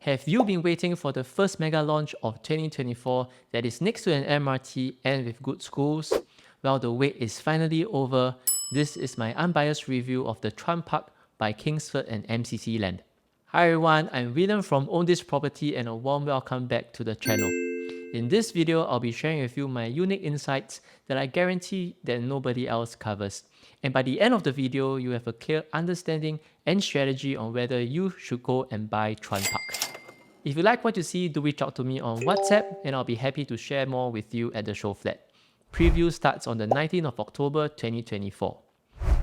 Have you been waiting for the first mega launch of 2024 that is next to an MRT and with good schools? Well, the wait is finally over. This is my unbiased review of the Chuan Park by Kingsford and MCC Land. Hi everyone, I'm William from Own This Property and a warm welcome back to the channel. In this video, I'll be sharing with you my unique insights that I guarantee that nobody else covers. And by the end of the video, you have a clear understanding and strategy on whether you should go and buy Chuan Park. If you like what you see, do reach out to me on WhatsApp and I'll be happy to share more with you at the show flat. Preview starts on the 19th of October 2024.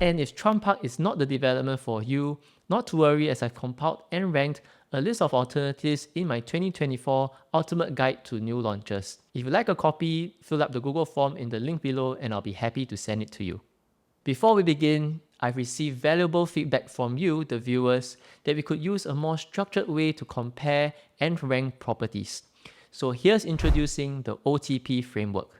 And if Chuan Park is not the development for you, not to worry as I've compiled and ranked a list of alternatives in my 2024 Ultimate Guide to New Launches. If you like a copy, fill up the Google form in the link below and I'll be happy to send it to you. Before we begin, I've received valuable feedback from you, the viewers, that we could use a more structured way to compare and rank properties. So here's introducing the OTP Framework.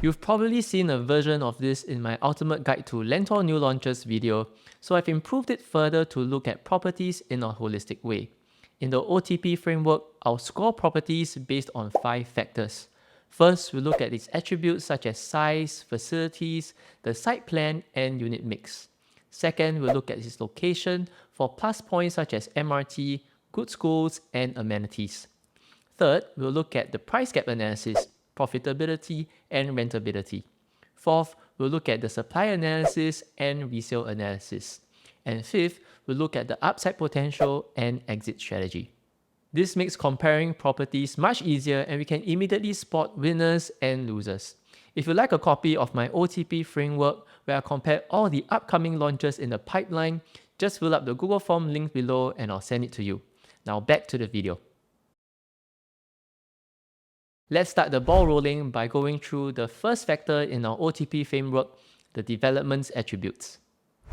You've probably seen a version of this in my Ultimate Guide to Lentor New Launches video, so I've improved it further to look at properties in a holistic way. In the OTP framework, I'll score properties based on 5 factors. First, we'll look at its attributes such as size, facilities, the site plan, and unit mix. Second, we'll look at its location for plus points such as MRT, good schools, and amenities. Third, we'll look at the price gap analysis, profitability, and rentability. Fourth, we'll look at the supply analysis and resale analysis. And fifth, we'll look at the upside potential and exit strategy. This makes comparing properties much easier and we can immediately spot winners and losers. If you'd like a copy of my OTP framework where I compare all the upcoming launches in the pipeline, just fill up the Google form link below and I'll send it to you. Now back to the video. Let's start the ball rolling by going through the first factor in our OTP framework, the development's attributes.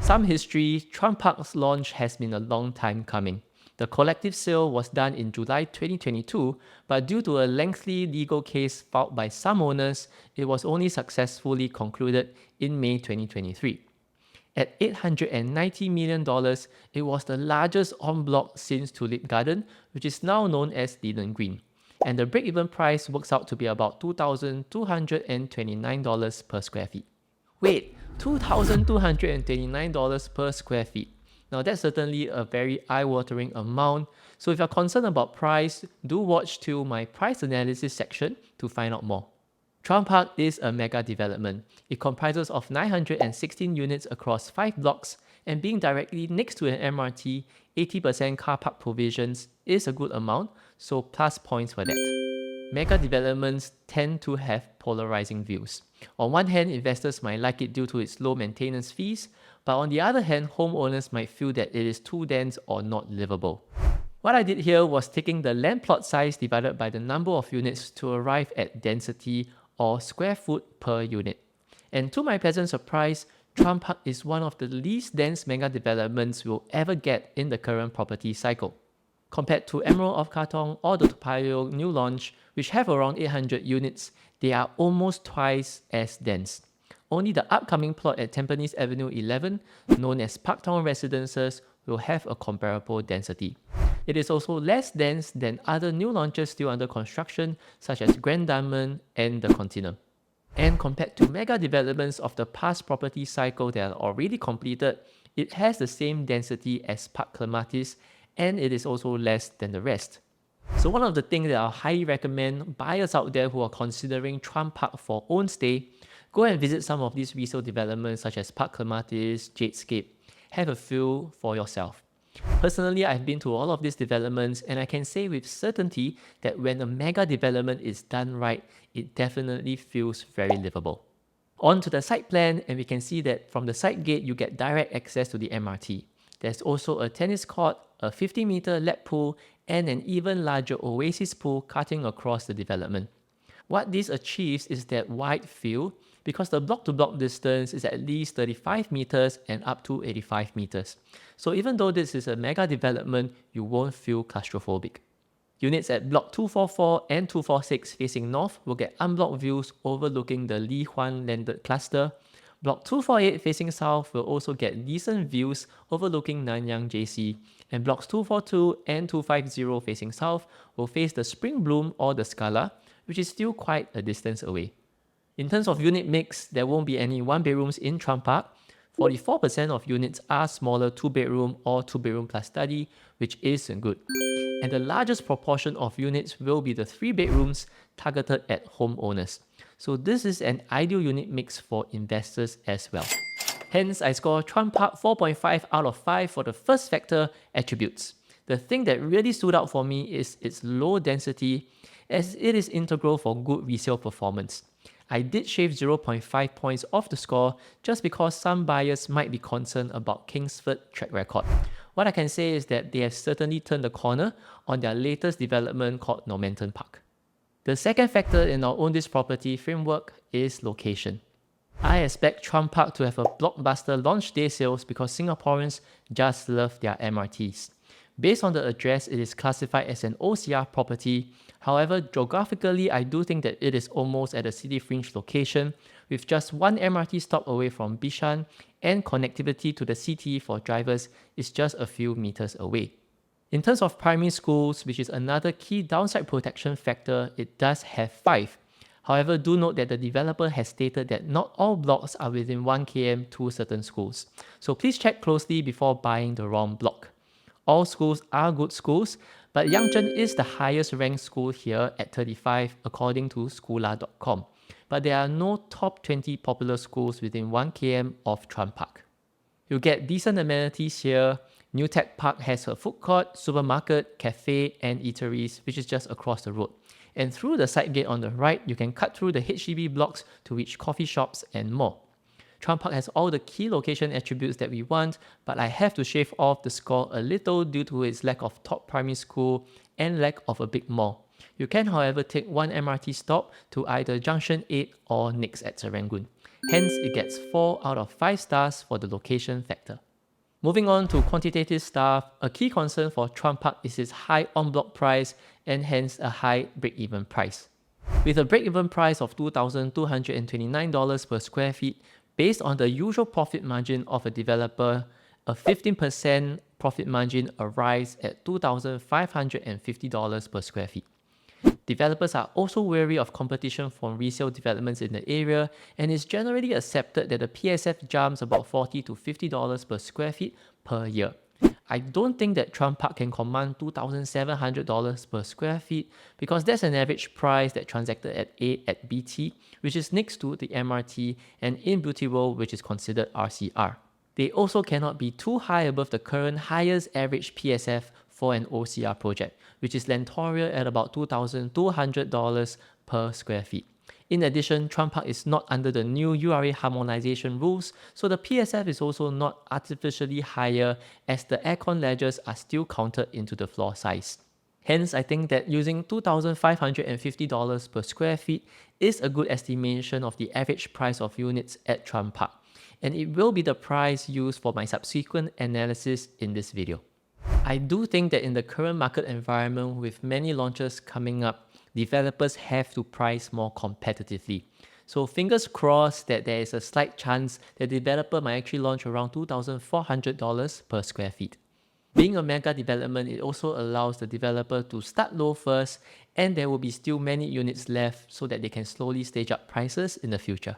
Some history, Chuan Park's launch has been a long time coming. The collective sale was done in July 2022, but due to a lengthy legal case filed by some owners, it was only successfully concluded in May 2023. At $890 million, it was the largest en bloc since Tulip Garden, which is now known as Leland Green. And the break-even price works out to be about $2,229 per square feet. Wait, $2,229 per square feet. Now that's certainly a very eye-watering amount, so if you're concerned about price, do watch till my price analysis section to find out more. Chuan Park is a mega development. It comprises of 916 units across 5 blocks, and being directly next to an MRT, 80% car park provisions is a good amount, so plus points for that. Mega developments tend to have polarizing views. On one hand, investors might like it due to its low maintenance fees, but on the other hand, homeowners might feel that it is too dense or not livable. What I did here was taking the land plot size divided by the number of units to arrive at density or square foot per unit. And to my pleasant surprise, Chuan Park is one of the least dense mega developments we'll ever get in the current property cycle. Compared to Emerald of Katong or the Toa Payoh new launch, which have around 800 units, they are almost twice as dense. Only the upcoming plot at Tampines Avenue 11, known as Parktown Residences, will have a comparable density. It is also less dense than other new launches still under construction, such as Grand Diamond and the Continuum. And compared to mega developments of the past property cycle that are already completed, it has the same density as Park Clematis, and it is also less than the rest. So one of the things that I highly recommend buyers out there who are considering Chuan Park for own stay, go and visit some of these resale developments such as Park Clematis, Jadescape. Have a feel for yourself. Personally, I've been to all of these developments and I can say with certainty that when a mega development is done right, it definitely feels very livable. On to the site plan, and we can see that from the side gate you get direct access to the MRT. There's also a tennis court, a 50-meter lap pool, and an even larger oasis pool cutting across the development. What this achieves is that wide field because the block-to-block distance is at least 35 meters and up to 85 meters. So even though this is a mega development, you won't feel claustrophobic. Units at Block 244 and 246 facing north will get unblocked views overlooking the Li Huan landed cluster, Block 248 facing south will also get decent views overlooking Nanyang JC, and blocks 242 and 250 facing south will face the Spring Bloom or the Scala, which is still quite a distance away. In terms of unit mix, there won't be any one bedrooms in Chuan Park. 44% of units are smaller 2-bedroom or 2-bedroom plus study, which is good. And the largest proportion of units will be the 3 bedrooms targeted at homeowners. So this is an ideal unit mix for investors as well. Hence, I score Chuan Park 4.5 out of 5 for the first factor, attributes. The thing that really stood out for me is its low density, as it is integral for good resale performance. I did shave 0.5 points off the score just because some buyers might be concerned about Kingsford track record. What I can say is that they have certainly turned the corner on their latest development called Normanton Park. The second factor in our Own This Property framework is location. I expect Chuan Park to have a blockbuster launch day sales because Singaporeans just love their MRTs. Based on the address, it is classified as an OCR property. However, geographically, I do think that it is almost at a city fringe location, with just one MRT stop away from Bishan, and connectivity to the CT for drivers is just a few meters away. In terms of primary schools, which is another key downside protection factor, it does have 5. However, do note that the developer has stated that not all blocks are within 1 km to certain schools. So please check closely before buying the wrong block. All schools are good schools, but Yangzheng is the highest ranked school here at 35 according to Schoola.com. But there are no top 20 popular schools within 1 km of Chuan Park. You'll get decent amenities here. New Tech Park has a food court, supermarket, cafe, and eateries, which is just across the road. And through the side gate on the right, you can cut through the HDB blocks to reach coffee shops and more. Chuan Park has all the key location attributes that we want, but I have to shave off the score a little due to its lack of top primary school and lack of a big mall. You can, however, take one MRT stop to either Junction 8 or Next at Serangoon. Hence, it gets 4 out of 5 stars for the location factor. Moving on to quantitative stuff, a key concern for Chuan Park is its high on-block price and hence a high break-even price. With a break-even price of $2,229 per square feet, based on the usual profit margin of a developer, a 15% profit margin arrives at $2,550 per square feet. Developers are also wary of competition from resale developments in the area, and it's generally accepted that the PSF jumps about $40 to $50 per square feet per year. I don't think that Chuan Park can command $2,700 per square feet because that's an average price that transacted at A at BT, which is next to the MRT, and in Beauty World, which is considered RCR. They also cannot be too high above the current highest average PSF for an OCR project, which is Lentoria at about $2,200 per square feet. In addition, Chuan Park is not under the new URA harmonization rules, so the PSF is also not artificially higher as the aircon ledgers are still counted into the floor size. Hence, I think that using $2,550 per square feet is a good estimation of the average price of units at Chuan Park, and it will be the price used for my subsequent analysis in this video. I do think that in the current market environment with many launches coming up, developers have to price more competitively. So fingers crossed that there is a slight chance that the developer might actually launch around $2,400 per square feet. Being a mega development, it also allows the developer to start low first, and there will be still many units left so that they can slowly stage up prices in the future.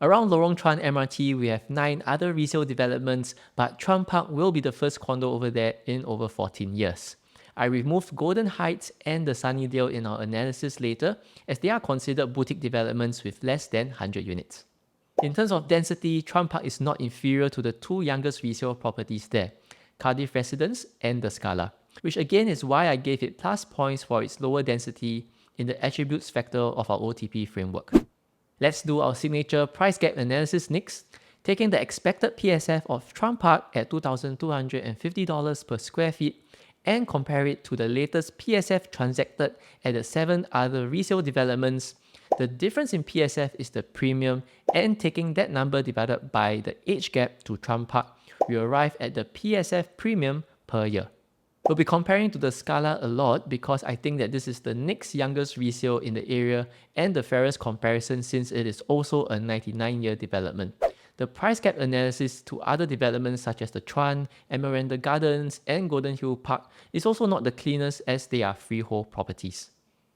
Around Lorong Chuan MRT, we have 9 other resale developments, but Chuan Park will be the first condo over there in over 14 years. I removed Golden Heights and the Sunnydale in our analysis later, as they are considered boutique developments with less than 100 units. In terms of density, Chuan Park is not inferior to the 2 youngest resale properties there, Cardiff Residence and the Scala, which again is why I gave it plus points for its lower density in the attributes factor of our OTP framework. Let's do our signature price gap analysis next, taking the expected PSF of Chuan Park at $2,250 per square feet and compare it to the latest PSF transacted at the 7 other resale developments. The difference in PSF is the premium, and taking that number divided by the age gap to Chuan Park, we arrive at the PSF premium per year. We'll be comparing to the Scala a lot because I think that this is the next youngest resale in the area and the fairest comparison since it is also a 99-year development. The price gap analysis to other developments such as the Chuan, Emerald Gardens, and Golden Hill Park is also not the cleanest as they are freehold properties.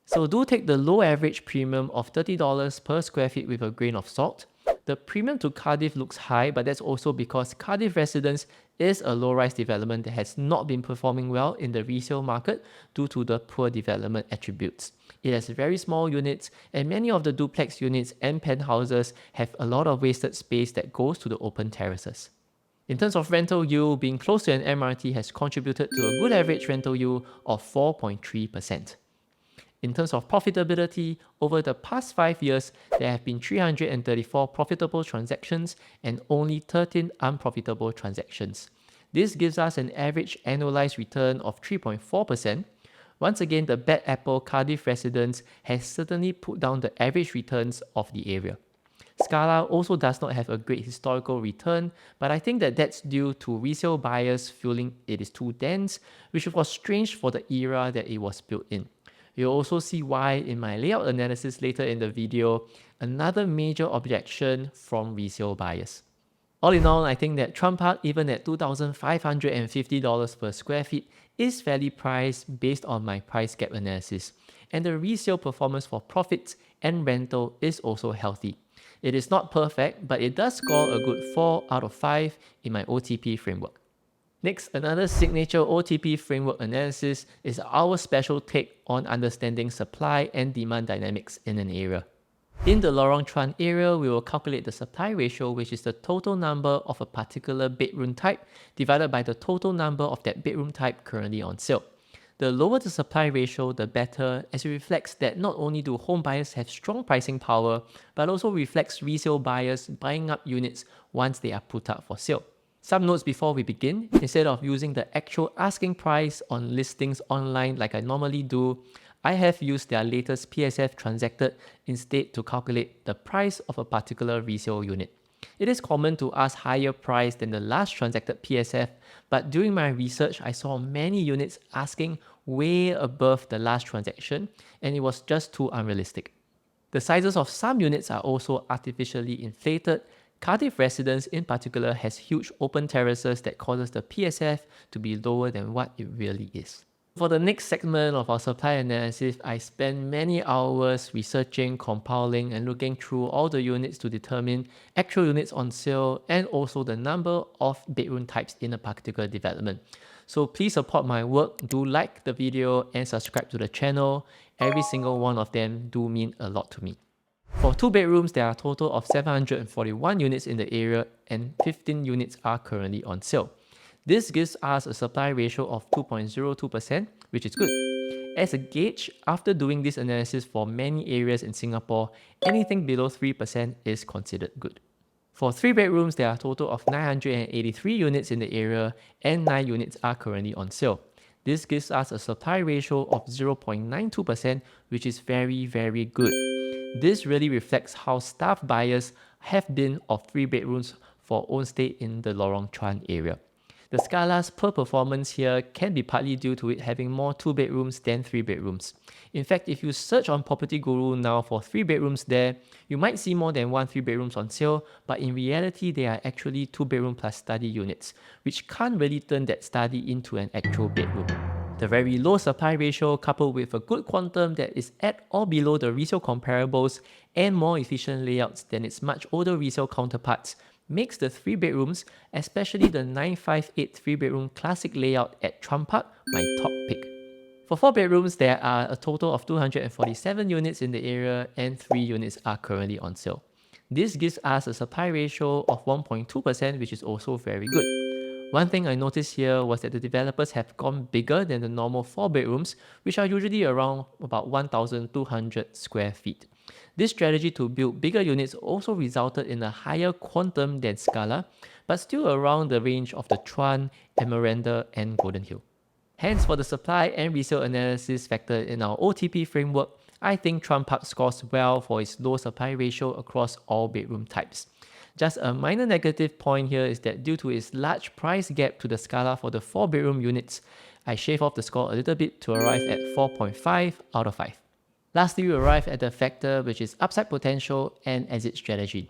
So do take the low average premium of $30 per square feet with a grain of salt. The premium to Cardiff looks high, but that's also because Cardiff Residence is a low-rise development that has not been performing well in the resale market due to the poor development attributes. It has very small units, and many of the duplex units and penthouses have a lot of wasted space that goes to the open terraces. In terms of rental yield, being close to an MRT has contributed to a good average rental yield of 4.3%. In terms of profitability, over the past 5 years, there have been 334 profitable transactions and only 13 unprofitable transactions. This gives us an average annualized return of 3.4%. Once again, the bad apple Cardiff Residence has certainly put down the average returns of the area. Scala also does not have a great historical return, but I think that that's due to resale buyers feeling it is too dense, which was strange for the era that it was built in. You'll also see why in my layout analysis later in the video, another major objection from resale buyers. All in all, I think that Chuan Park, even at $2,550 per square feet, is fairly priced based on my price gap analysis, and the resale performance for profits and rental is also healthy. It is not perfect, but it does score a good 4 out of 5 in my OTP framework. Next, another signature OTP framework analysis is our special take on understanding supply and demand dynamics in an area. In the Lorong Chuan area, we will calculate the supply ratio, which is the total number of a particular bedroom type divided by the total number of that bedroom type currently on sale. The lower the supply ratio, the better, as it reflects that not only do home buyers have strong pricing power, but also reflects resale buyers buying up units once they are put up for sale. Some notes before we begin. Instead of using the actual asking price on listings online like I normally do, I have used their latest PSF transacted instead to calculate the price of a particular resale unit. It is common to ask higher price than the last transacted PSF, but during my research, I saw many units asking way above the last transaction, and it was just too unrealistic. The sizes of some units are also artificially inflated. Cardiff Residence in particular has huge open terraces that causes the PSF to be lower than what it really is. For the next segment of our supply analysis, I spent many hours researching, compiling, and looking through all the units to determine actual units on sale and also the number of bedroom types in a particular development. So please support my work, do like the video and subscribe to the channel. Every single one of them do mean a lot to me. For 2 bedrooms, there are a total of 741 units in the area and 15 units are currently on sale. This gives us a supply ratio of 2.02%, which is good. As a gauge, after doing this analysis for many areas in Singapore, anything below 3% is considered good. For 3 bedrooms, there are a total of 983 units in the area and 9 units are currently on sale. This gives us a supply ratio of 0.92%, which is very, very good. This really reflects how starved buyers have been of 3 bedrooms for own stay in the Lorong Chuan area. The Scala's poor performance here can be partly due to it having more 2 bedrooms than 3 bedrooms. In fact, if you search on Property Guru now for 3 bedrooms there, you might see more than 1 3 bedrooms on sale, but in reality they are actually 2 bedroom plus study units, which can't really turn that study into an actual bedroom. The very low supply ratio coupled with a good quantum that is at or below the resale comparables and more efficient layouts than its much older resale counterparts makes the 3 bedrooms, especially the 958 3-bedroom classic layout at Chuan Park, my top pick. For 4 bedrooms, there are a total of 247 units in the area and 3 units are currently on sale. This gives us a supply ratio of 1.2%, which is also very good. One thing I noticed here was that the developers have gone bigger than the normal 4 bedrooms, which are usually around about 1,200 square feet. This strategy to build bigger units also resulted in a higher quantum than Scala, but still around the range of the Chuan, Emerald, and Golden Hill. Hence, for the supply and resale analysis factor in our OTP framework, I think Chuan Park scores well for its low supply ratio across all bedroom types. Just a minor negative point here is that due to its large price gap to the Scala for the 4-bedroom units, I shave off the score a little bit to arrive at 4.5 out of 5. Lastly, we arrive at the factor which is upside potential and exit strategy.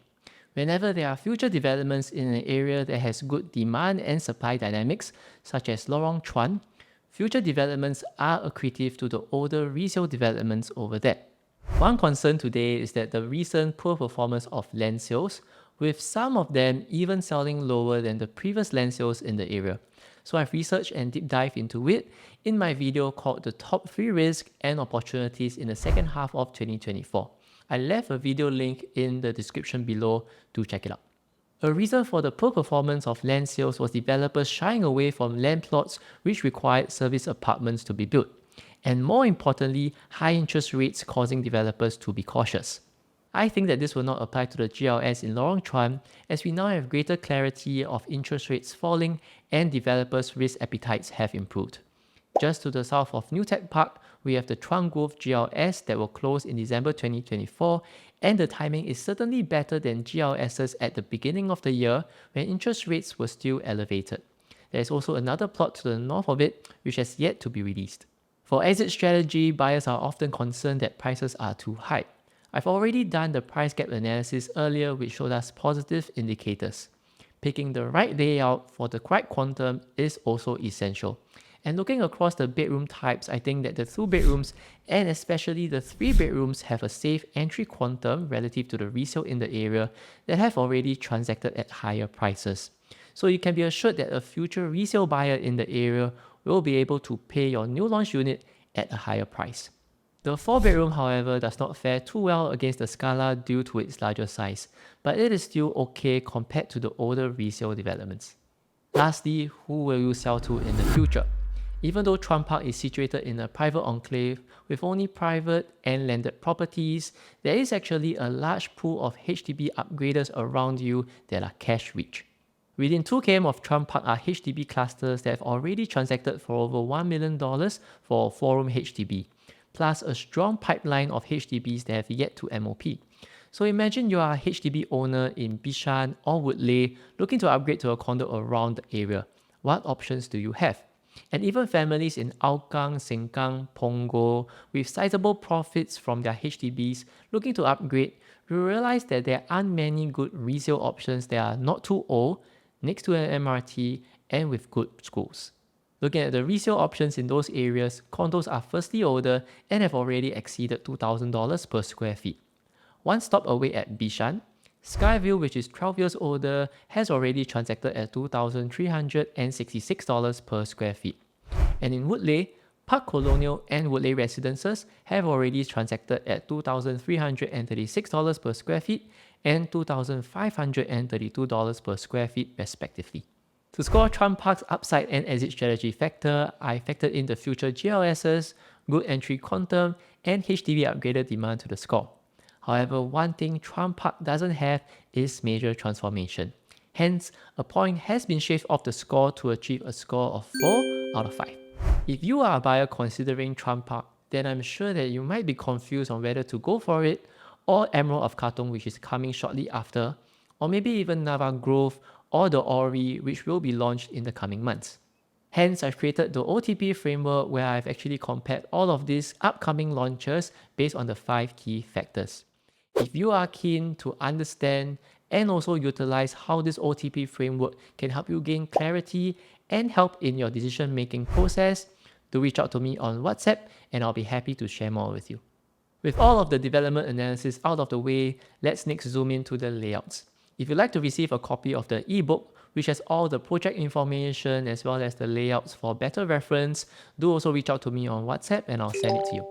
Whenever there are future developments in an area that has good demand and supply dynamics, such as Lorong Chuan, future developments are accretive to the older resale developments over there. One concern today is that the recent poor performance of land sales, with some of them even selling lower than the previous land sales in the area. So I've researched and deep dived into it in my video called The Top 3 Risks and Opportunities in the Second Half of 2024. I left a video link in the description below to check it out. A reason for the poor performance of land sales was developers shying away from land plots which required service apartments to be built, and more importantly, high interest rates causing developers to be cautious. I think that this will not apply to the GLS in Lorong Chuan, as we now have greater clarity of interest rates falling and developers' risk appetites have improved. Just to the south of New Tech Park, we have the Chuan Grove GLS that will close in December 2024, and the timing is certainly better than GLSs at the beginning of the year when interest rates were still elevated. There is also another plot to the north of it which has yet to be released. For exit strategy, buyers are often concerned that prices are too high. I've already done the price gap analysis earlier which showed us positive indicators. Picking the right layout for the correct quantum is also essential. And looking across the bedroom types, I think that the 2 bedrooms and especially the 3 bedrooms have a safe entry quantum relative to the resale in the area that have already transacted at higher prices. So you can be assured that a future resale buyer in the area will be able to pay your new launch unit at a higher price. The 4 bedroom, however, does not fare too well against the Scala due to its larger size, but it is still okay compared to the older resale developments. Lastly, who will you sell to in the future? Even though Chuan Park is situated in a private enclave with only private and landed properties, there is actually a large pool of HDB upgraders around you that are cash rich. Within 2 km of Chuan Park are HDB clusters that have already transacted for over $1 million for a 4-room HDB, plus a strong pipeline of HDBs that have yet to MOP. So imagine you are a HDB owner in Bishan or Woodleigh looking to upgrade to a condo around the area. What options do you have? And even families in Hougang, Sengkang, Punggol with sizable profits from their HDBs looking to upgrade, you realize that there aren't many good resale options that are not too old, next to an MRT, and with good schools. Looking at the resale options in those areas, condos are firstly older and have already exceeded $2,000 per square feet. One stop away at Bishan, Skyview, which is 12 years older, has already transacted at $2,366 per square feet. And in Woodleigh, Park Colonial and Woodleigh Residences have already transacted at $2,336 per square feet and $2,532 per square feet respectively. To score Chuan Park's upside and exit strategy factor, I factored in the future GLSs, good entry quantum, and HDB upgraded demand to the score. However, one thing Chuan Park doesn't have is major transformation. Hence, a point has been shaved off the score to achieve a score of 4 out of 5. If you are a buyer considering Chuan Park, then I'm sure that you might be confused on whether to go for it, or Emerald of Katong, which is coming shortly after, or maybe even Nava Grove or the Ori, which will be launched in the coming months. Hence, I've created the OTP Framework where I've actually compared all of these upcoming launches based on the 5 key factors. If you are keen to understand and also utilize how this OTP framework can help you gain clarity and help in your decision-making process, do reach out to me on WhatsApp and I'll be happy to share more with you. With all of the development analysis out of the way, let's next zoom into the layouts. If you'd like to receive a copy of the ebook, which has all the project information as well as the layouts for better reference, do also reach out to me on WhatsApp and I'll send it to you.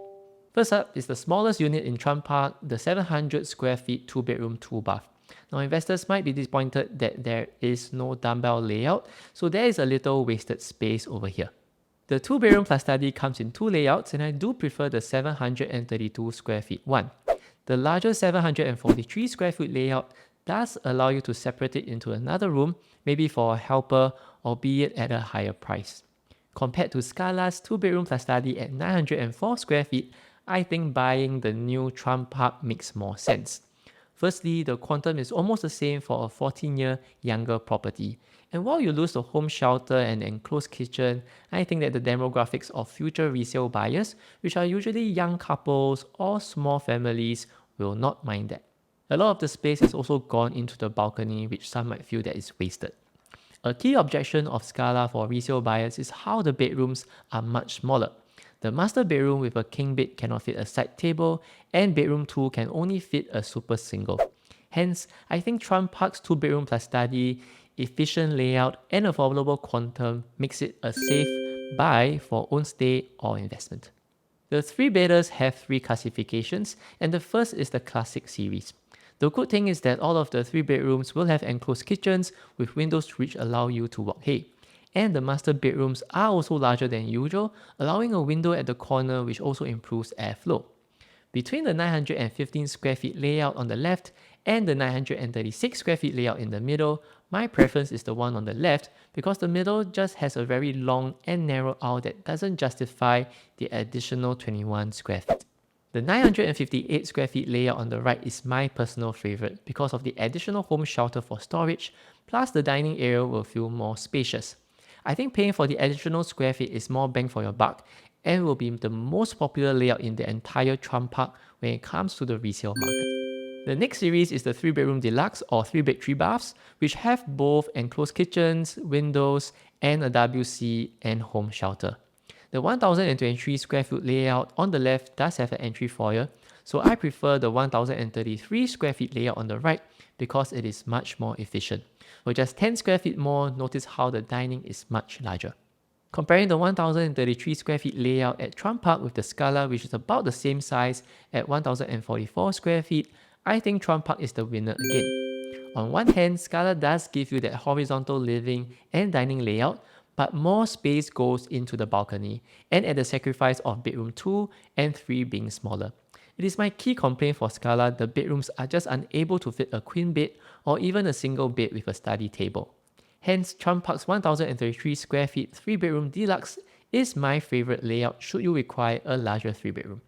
First up is the smallest unit in Chuan Park, the 700 square feet 2-bedroom 2-bath. Now investors might be disappointed that there is no dumbbell layout, so there is a little wasted space over here. The 2-bedroom plus study comes in 2 layouts and I do prefer the 732 square feet one. The larger 743 square foot layout does allow you to separate it into another room, maybe for a helper, albeit at a higher price. Compared to Scala's 2-bedroom plus study at 904 square feet, I think buying the new Chuan Park makes more sense. Firstly, the quantum is almost the same for a 14-year younger property. And while you lose the home shelter and enclosed kitchen, I think that the demographics of future resale buyers, which are usually young couples or small families, will not mind that. A lot of the space has also gone into the balcony, which some might feel that is wasted. A key objection of Scala for resale buyers is how the bedrooms are much smaller. The master bedroom with a king bed cannot fit a side table, and bedroom 2 can only fit a super single. Hence, I think Chuan Park's 2-bedroom plus study, efficient layout, and affordable quantum makes it a safe buy for own stay or investment. The 3-bedders have 3 classifications, and the first is the Classic series. The good thing is that all of the 3 bedrooms will have enclosed kitchens with windows which allow you to walk ahead. And the master bedrooms are also larger than usual, allowing a window at the corner which also improves airflow. Between the 915 square feet layout on the left and the 936 square feet layout in the middle, my preference is the one on the left because the middle just has a very long and narrow aisle that doesn't justify the additional 21 square feet. The 958 square feet layout on the right is my personal favorite because of the additional home shelter for storage, plus the dining area will feel more spacious. I think paying for the additional square feet is more bang for your buck and will be the most popular layout in the entire Chuan Park when it comes to the resale market. The next series is the 3-bedroom deluxe or 3-bed 3-baths, which have both enclosed kitchens, windows, and a WC and home shelter. The 1023 square foot layout on the left does have an entry foyer, so I prefer the 1033 square feet layout on the right because it is much more efficient. With just 10 square feet more, notice how the dining is much larger. Comparing the 1033 square feet layout at Chuan Park with the Scala, which is about the same size at 1044 square feet, I think Chuan Park is the winner again. On one hand, Scala does give you that horizontal living and dining layout, but more space goes into the balcony, and at the sacrifice of bedroom 2 and 3 being smaller. It is my key complaint for Scala, the bedrooms are just unable to fit a queen bed or even a single bed with a study table. Hence, Chuan Park's 1033 square feet 3-bedroom deluxe is my favorite layout should you require a larger 3-bedroom.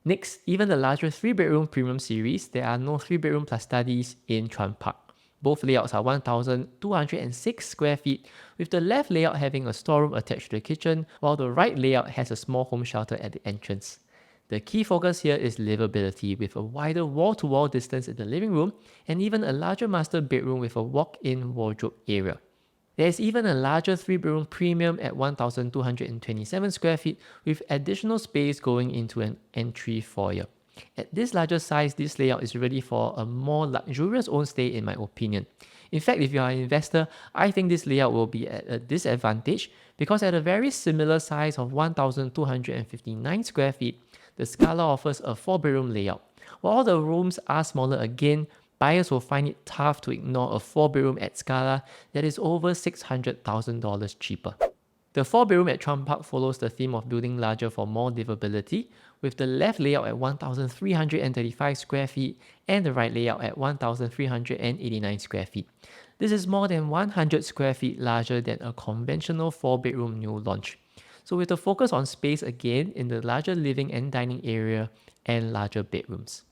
Next, even the larger 3-bedroom premium series, there are no 3-bedroom plus studies in Chuan Park. Both layouts are 1206 square feet, with the left layout having a storeroom attached to the kitchen, while the right layout has a small home shelter at the entrance. The key focus here is livability, with a wider wall-to-wall distance in the living room and even a larger master bedroom with a walk-in wardrobe area. There is even a larger 3-bedroom premium at 1227 square feet with additional space going into an entry foyer. At this larger size, this layout is ready for a more luxurious own stay in my opinion. In fact, if you are an investor, I think this layout will be at a disadvantage because at a very similar size of 1259 square feet, the Scala offers a 4-bedroom layout. While all the rooms are smaller again, buyers will find it tough to ignore a 4-bedroom at Scala that is over $600,000 cheaper. The 4-bedroom at Chuan Park follows the theme of building larger for more livability, with the left layout at 1,335 square feet and the right layout at 1,389 square feet. This is more than 100 square feet larger than a conventional 4-bedroom new launch. So with the focus on space again in the larger living and dining area and larger bedrooms.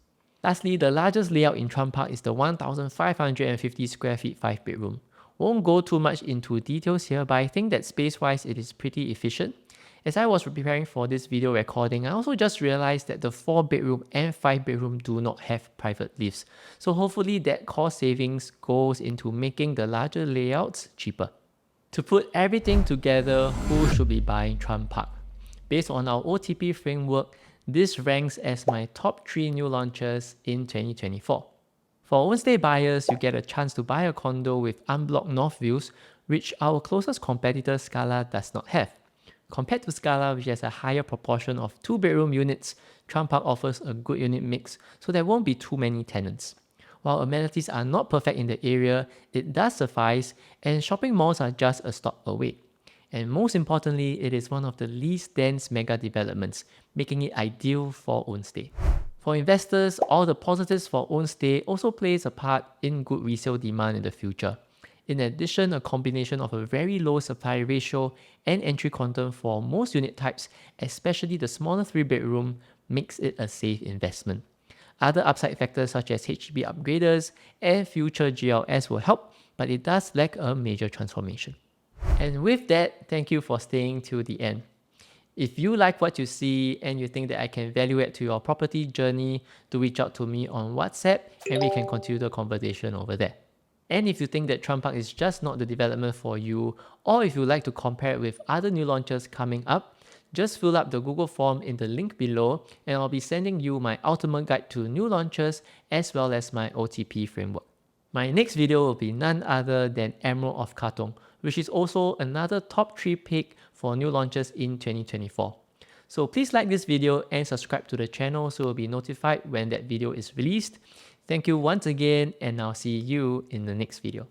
Lastly, the largest layout in Chuan Park is the 1,550 square feet 5-bedroom. Won't go too much into details here, but I think that space-wise it is pretty efficient. As I was preparing for this video recording, I also just realized that the 4-bedroom and 5-bedroom do not have private lifts. So hopefully that cost savings goes into making the larger layouts cheaper. To put everything together, who should be buying Chuan Park? Based on our OTP framework, this ranks as my top 3 new launches in 2024. For own-stay buyers, you get a chance to buy a condo with unblocked north views, which our closest competitor Scala does not have. Compared to Scala, which has a higher proportion of 2-bedroom units, Chuan Park offers a good unit mix, so there won't be too many tenants. While amenities are not perfect in the area, it does suffice, and shopping malls are just a stop away. And most importantly, it is one of the least dense mega developments, making it ideal for own stay. For investors, all the positives for own stay also plays a part in good resale demand in the future. In addition, a combination of a very low supply ratio and entry quantum for most unit types, especially the smaller 3-bedroom, makes it a safe investment. Other upside factors such as HDB upgraders and future GLS will help, but it does lack a major transformation. And with that, thank you for staying till the end. If you like what you see and you think that I can value add to your property journey, do reach out to me on WhatsApp and we can continue the conversation over there. And if you think that Chuan Park is just not the development for you, or if you like to compare it with other new launches coming up, just fill up the Google form in the link below and I'll be sending you my ultimate guide to new launches as well as my OTP framework. My next video will be none other than Emerald of Katong, which is also another top 3 pick for new launches in 2024. So please like this video and subscribe to the channel so you'll be notified when that video is released. Thank you once again and I'll see you in the next video.